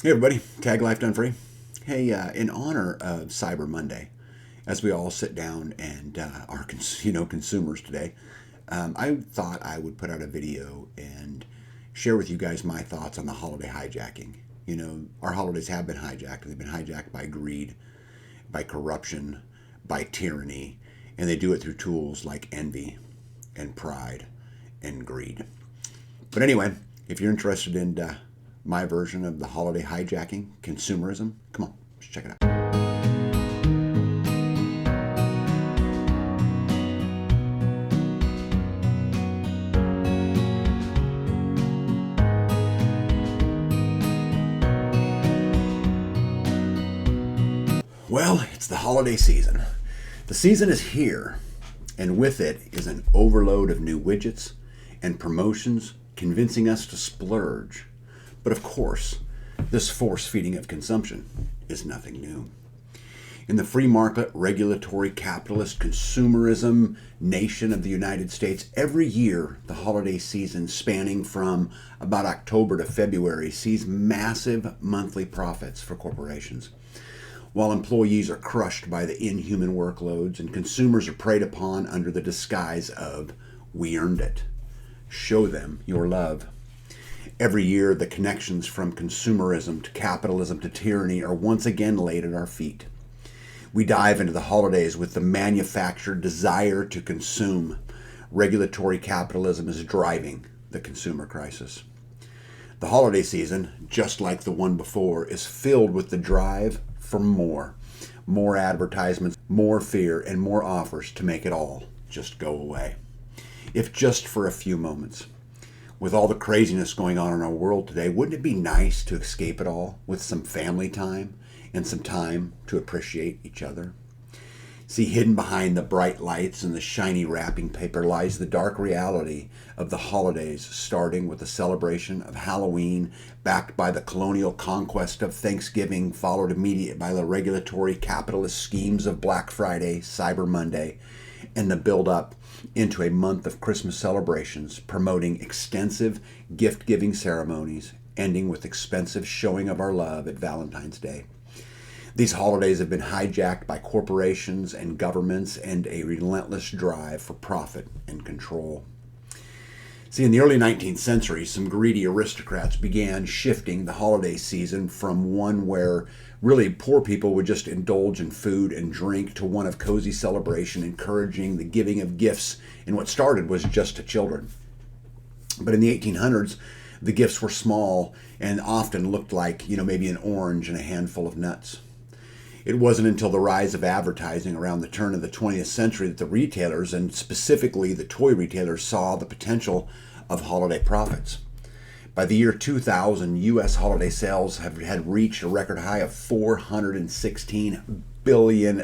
Hey everybody, Tag Life Done Free. Hey, in honor of Cyber Monday, as we all sit down and are consumers today, I thought I would put out a video and share with you guys my thoughts on the holiday hijacking. Our holidays have been hijacked. They've been hijacked by greed, by corruption, by tyranny, and they do it through tools like envy and pride and greed. But anyway, if you're interested in my version of the holiday hijacking, consumerism, come on, let's check it out. Well, it's the holiday season. The season is here, and with it is an overload of new widgets and promotions convincing us to splurge. But of course, this force feeding of consumption is nothing new. In the free market, regulatory, capitalist, consumerism nation of the United States, every year the holiday season spanning from about October to February sees massive monthly profits for corporations. While employees are crushed by the inhuman workloads and consumers are preyed upon under the disguise of, "We earned it." Show them your love. Every year, the connections from consumerism to capitalism to tyranny are once again laid at our feet. We dive into the holidays with the manufactured desire to consume. Regulatory capitalism is driving the consumer crisis. The holiday season, just like the one before, is filled with the drive for more. More advertisements, more fear, and more offers to make it all just go away. If just for a few moments. With all the craziness going on in our world today, wouldn't it be nice to escape it all with some family time and some time to appreciate each other? See, hidden behind the bright lights and the shiny wrapping paper lies the dark reality of the holidays, starting with the celebration of Halloween, backed by the colonial conquest of Thanksgiving, followed immediately by the regulatory capitalist schemes of Black Friday, Cyber Monday, and the build-up into a month of Christmas celebrations, promoting extensive gift-giving ceremonies, ending with expensive showing of our love at Valentine's Day. These holidays have been hijacked by corporations and governments and a relentless drive for profit and control. See, in the early 19th century, some greedy aristocrats began shifting the holiday season from one where really poor people would just indulge in food and drink to one of cozy celebration, encouraging the giving of gifts in what started was just to children. But in the 1800s, the gifts were small and often looked like, maybe an orange and a handful of nuts. It wasn't until the rise of advertising around the turn of the 20th century that the retailers, and specifically the toy retailers, saw the potential of holiday profits. By the year 2000, U.S. holiday sales had reached a record high of $416 billion,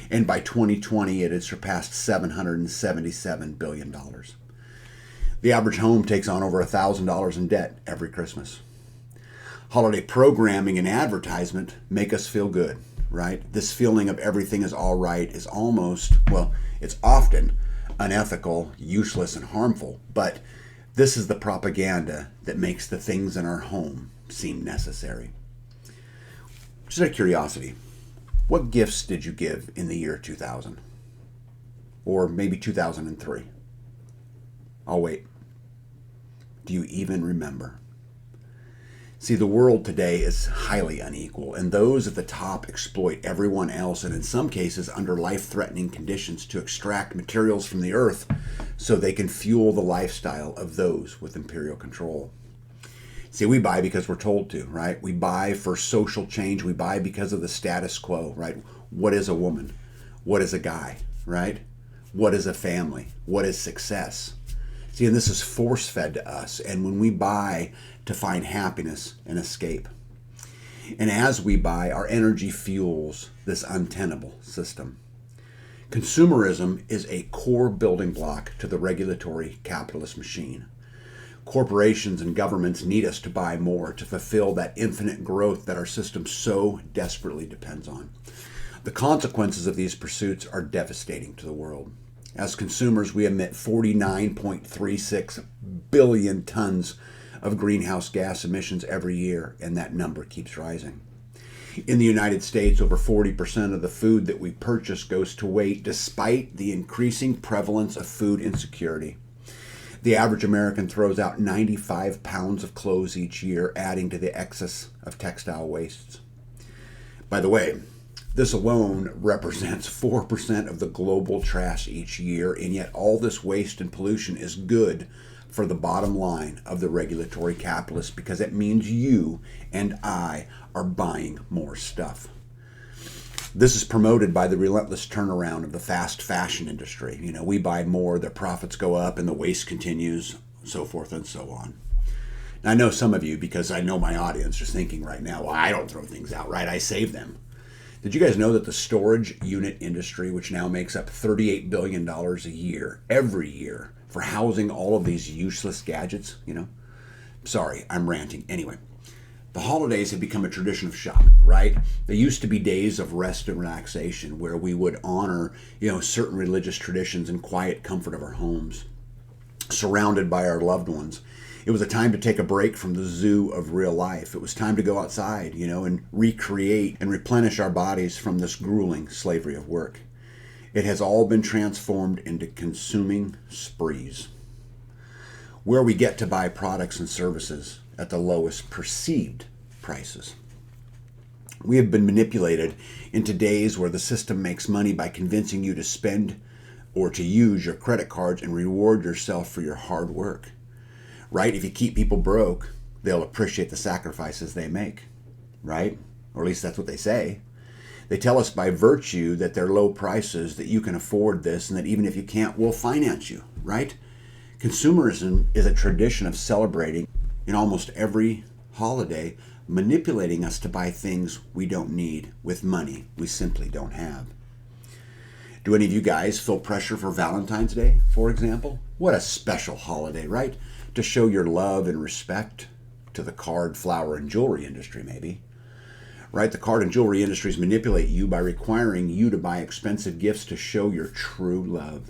and by 2020 it had surpassed $777 billion. The average home takes on over $1,000 in debt every Christmas. Holiday programming and advertisement make us feel good, right? This feeling of everything is all right is it's often unethical, useless, and harmful, but this is the propaganda that makes the things in our home seem necessary. Just out of curiosity, what gifts did you give in the year 2000? Or maybe 2003? I'll wait. Do you even remember? See, the world today is highly unequal, and those at the top exploit everyone else, and in some cases under life-threatening conditions, to extract materials from the earth so they can fuel the lifestyle of those with imperial control. See, we buy because we're told to, right? We buy for social change. We buy because of the status quo, right? What is a woman? What is a guy, right? What is a family? What is success? See, and this is force-fed to us, and when we buy to find happiness and escape. And as we buy, our energy fuels this untenable system. Consumerism is a core building block to the regulatory capitalist machine. Corporations and governments need us to buy more to fulfill that infinite growth that our system so desperately depends on. The consequences of these pursuits are devastating to the world. As consumers, we emit 49.36 billion tons of greenhouse gas emissions every year, and that number keeps rising. In the United States, over 40% of the food that we purchase goes to waste despite the increasing prevalence of food insecurity. The average American throws out 95 pounds of clothes each year, adding to the excess of textile wastes. By the way, this alone represents 4% of the global trash each year, and yet all this waste and pollution is good for the bottom line of the regulatory capitalist because it means you and I are buying more stuff. This is promoted by the relentless turnaround of the fast fashion industry. We buy more, the profits go up, and the waste continues, so forth and so on. Now, I know some of you, because I know my audience, is thinking right now, well, I don't throw things out, right? I save them. Did you guys know that the storage unit industry, which now makes up $38 billion a year, every year, for housing all of these useless gadgets, Sorry, I'm ranting. Anyway, the holidays have become a tradition of shopping, right? They used to be days of rest and relaxation where we would honor, certain religious traditions and quiet comfort of our homes, surrounded by our loved ones. It was a time to take a break from the zoo of real life. It was time to go outside, and recreate and replenish our bodies from this grueling slavery of work. It has all been transformed into consuming sprees, where we get to buy products and services at the lowest perceived prices. We have been manipulated into days where the system makes money by convincing you to spend or to use your credit cards and reward yourself for your hard work. Right? If you keep people broke, they'll appreciate the sacrifices they make, right? Or at least that's what they say. They tell us by virtue that they're low prices, that you can afford this, and that even if you can't, we'll finance you, right? Consumerism is a tradition of celebrating in almost every holiday, manipulating us to buy things we don't need with money we simply don't have. Do any of you guys feel pressure for Valentine's Day, for example? What a special holiday, right? To show your love and respect to the card, flower, and jewelry industry, maybe. Right? The card and jewelry industries manipulate you by requiring you to buy expensive gifts to show your true love.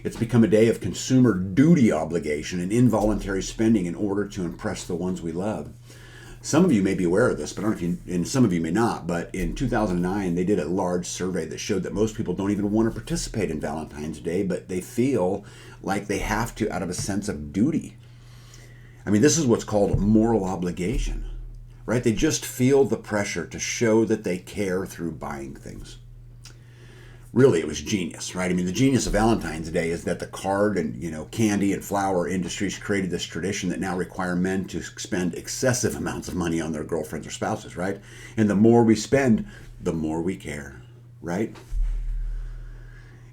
It's become a day of consumer duty obligation and involuntary spending in order to impress the ones we love. Some of you may be aware of this, but I don't know if and some of you may not, but in 2009, they did a large survey that showed that most people don't even want to participate in Valentine's Day, but they feel like they have to out of a sense of duty. I mean, this is what's called moral obligation, right? They just feel the pressure to show that they care through buying things. Really, it was genius, right? I mean, the genius of Valentine's Day is that the card and, candy and flower industries created this tradition that now require men to spend excessive amounts of money on their girlfriends or spouses, right? And the more we spend, the more we care, right?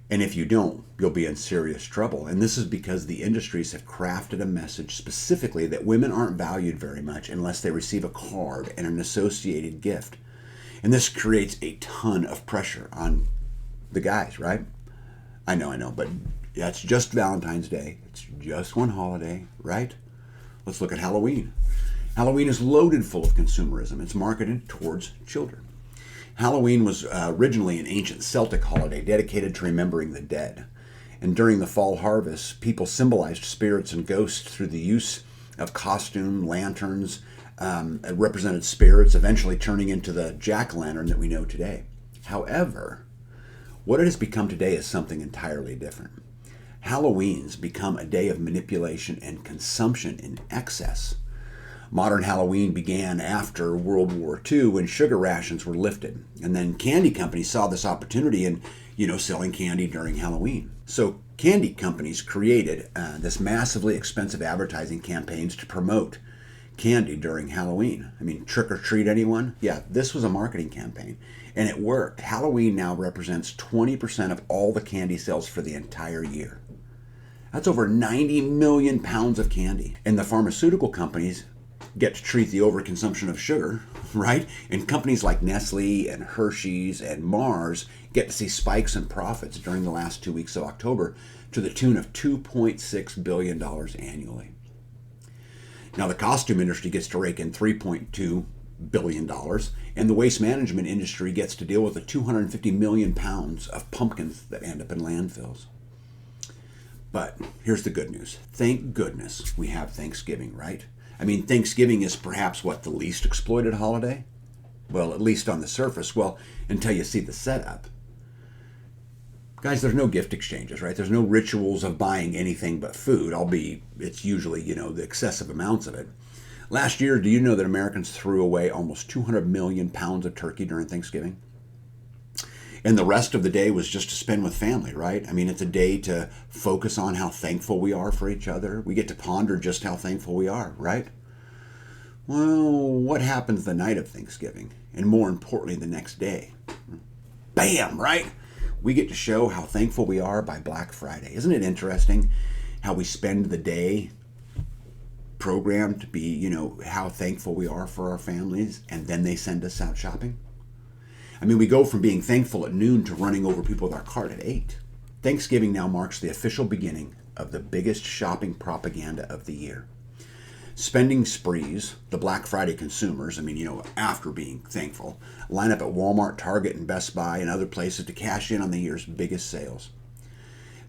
And if you don't, you'll be in serious trouble. And this is because the industries have crafted a message specifically that women aren't valued very much unless they receive a card and an associated gift. And this creates a ton of pressure on the guys, right? I know, but that's just Valentine's Day. It's just one holiday, right? Let's look at Halloween. Halloween is loaded full of consumerism. It's marketed towards children. Halloween was originally an ancient Celtic holiday dedicated to remembering the dead. And during the fall harvest, people symbolized spirits and ghosts through the use of costume, lanterns, represented spirits, eventually turning into the jack-o'-lantern that we know today. However, what it has become today is something entirely different. Halloween's become a day of manipulation and consumption in excess. Modern Halloween began after World War II when sugar rations were lifted. And then candy companies saw this opportunity in, selling candy during Halloween. So candy companies created this massively expensive advertising campaigns to promote candy during Halloween. I mean, trick or treat anyone? Yeah, this was a marketing campaign. And it worked. Halloween now represents 20% of all the candy sales for the entire year. That's over 90 million pounds of candy. And the pharmaceutical companies get to treat the overconsumption of sugar, right? And companies like Nestle and Hershey's and Mars get to see spikes in profits during the last 2 weeks of October to the tune of $2.6 billion annually. Now, the costume industry gets to rake in $3.2 billion, and the waste management industry gets to deal with the 250 million pounds of pumpkins that end up in landfills. But here's the good news. Thank goodness we have Thanksgiving, right? I mean, Thanksgiving is perhaps what, the least exploited holiday? Well, at least on the surface. Well, until you see the setup. Guys, there's no gift exchanges, right? There's no rituals of buying anything but food, albeit it's usually, the excessive amounts of it. Last year, do you know that Americans threw away almost 200 million pounds of turkey during Thanksgiving? And the rest of the day was just to spend with family, right? I mean, it's a day to focus on how thankful we are for each other. We get to ponder just how thankful we are, right? Well, what happens the night of Thanksgiving? And more importantly, the next day? Bam, right? We get to show how thankful we are by Black Friday. Isn't it interesting how we spend the day programmed to be, how thankful we are for our families, and then they send us out shopping? I mean, we go from being thankful at noon to running over people with our cart at 8. Thanksgiving now marks the official beginning of the biggest shopping propaganda of the year. Spending sprees, the Black Friday consumers, after being thankful, line up at Walmart, Target, and Best Buy and other places to cash in on the year's biggest sales.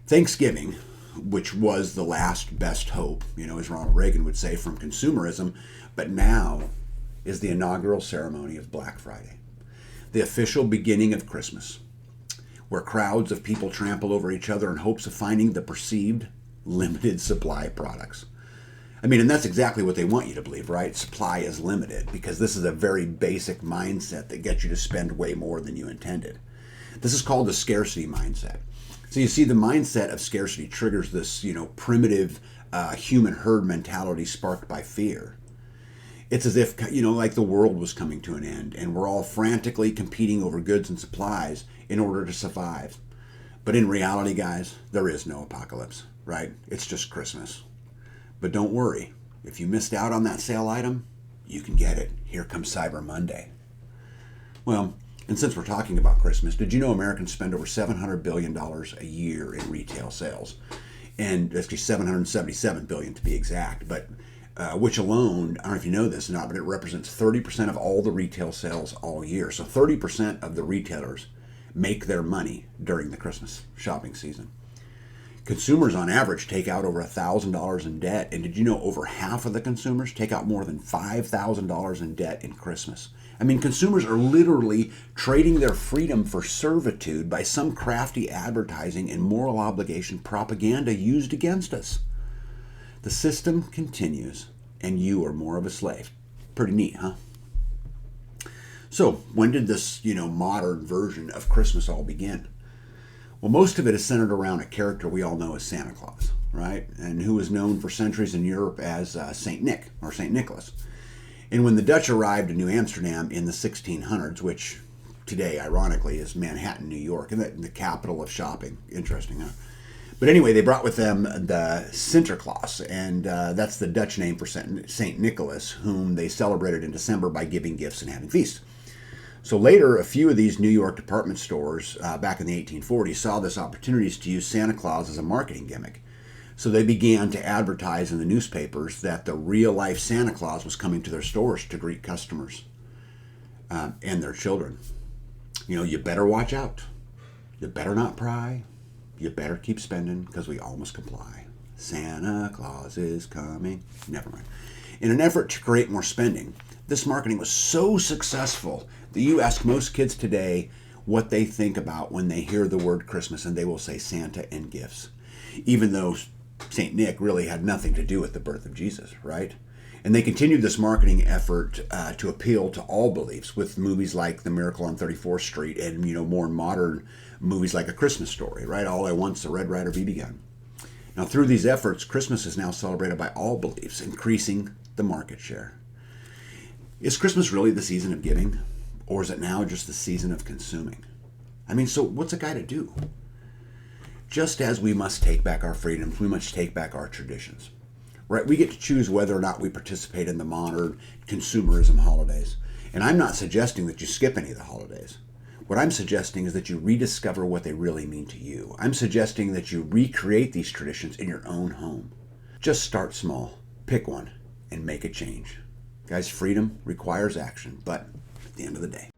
Thanksgiving, which was the last best hope, as Ronald Reagan would say, from consumerism, but now is the inaugural ceremony of Black Friday, the official beginning of Christmas, where crowds of people trample over each other in hopes of finding the perceived limited supply products. And that's exactly what they want you to believe, right? Supply is limited, because this is a very basic mindset that gets you to spend way more than you intended. This is called the scarcity mindset. So you see, the mindset of scarcity triggers this, primitive human herd mentality sparked by fear. It's as if, like the world was coming to an end and we're all frantically competing over goods and supplies in order to survive. But in reality, guys, there is no apocalypse, right? It's just Christmas. But don't worry, if you missed out on that sale item, you can get it. Here comes Cyber Monday. Well, and since we're talking about Christmas, did you know Americans spend over $700 billion a year in retail sales? And actually $777 billion to be exact, but which alone, I don't know if you know this or not, but it represents 30% of all the retail sales all year. So 30% of the retailers make their money during the Christmas shopping season. Consumers on average take out over $1,000 in debt. And did you know over half of the consumers take out more than $5,000 in debt in Christmas? Consumers are literally trading their freedom for servitude by some crafty advertising and moral obligation propaganda used against us. The system continues, and you are more of a slave. Pretty neat, huh? So, when did this, modern version of Christmas all begin? Well, most of it is centered around a character we all know as Santa Claus, right? And who was known for centuries in Europe as Saint Nick, or Saint Nicholas. And when the Dutch arrived in New Amsterdam in the 1600s, which today, ironically, is Manhattan, New York, and the capital of shopping. Interesting, huh? But anyway, they brought with them the Sinterklaas, and that's the Dutch name for Saint Nicholas, whom they celebrated in December by giving gifts and having feasts. So later, a few of these New York department stores back in the 1840s saw this opportunity to use Santa Claus as a marketing gimmick. So they began to advertise in the newspapers that the real-life Santa Claus was coming to their stores to greet customers and their children. You better watch out. You better not pry. You better keep spending, because we all must comply. Santa Claus is coming. Never mind. In an effort to create more spending, this marketing was so successful that you ask most kids today what they think about when they hear the word Christmas, and they will say Santa and gifts, even though St. Nick really had nothing to do with the birth of Jesus, right? And they continued this marketing effort to appeal to all beliefs with movies like The Miracle on 34th Street and, more modern movies like A Christmas Story, right? All I Want's the Red Ryder BB gun. Now, through these efforts, Christmas is now celebrated by all beliefs, increasing the market share. Is Christmas really the season of giving, or is it now just the season of consuming? So what's a guy to do? Just as we must take back our freedoms, we must take back our traditions. Right? We get to choose whether or not we participate in the modern consumerism holidays. And I'm not suggesting that you skip any of the holidays. What I'm suggesting is that you rediscover what they really mean to you. I'm suggesting that you recreate these traditions in your own home. Just start small, pick one, and make a change. Guys, freedom requires action, but at the end of the day,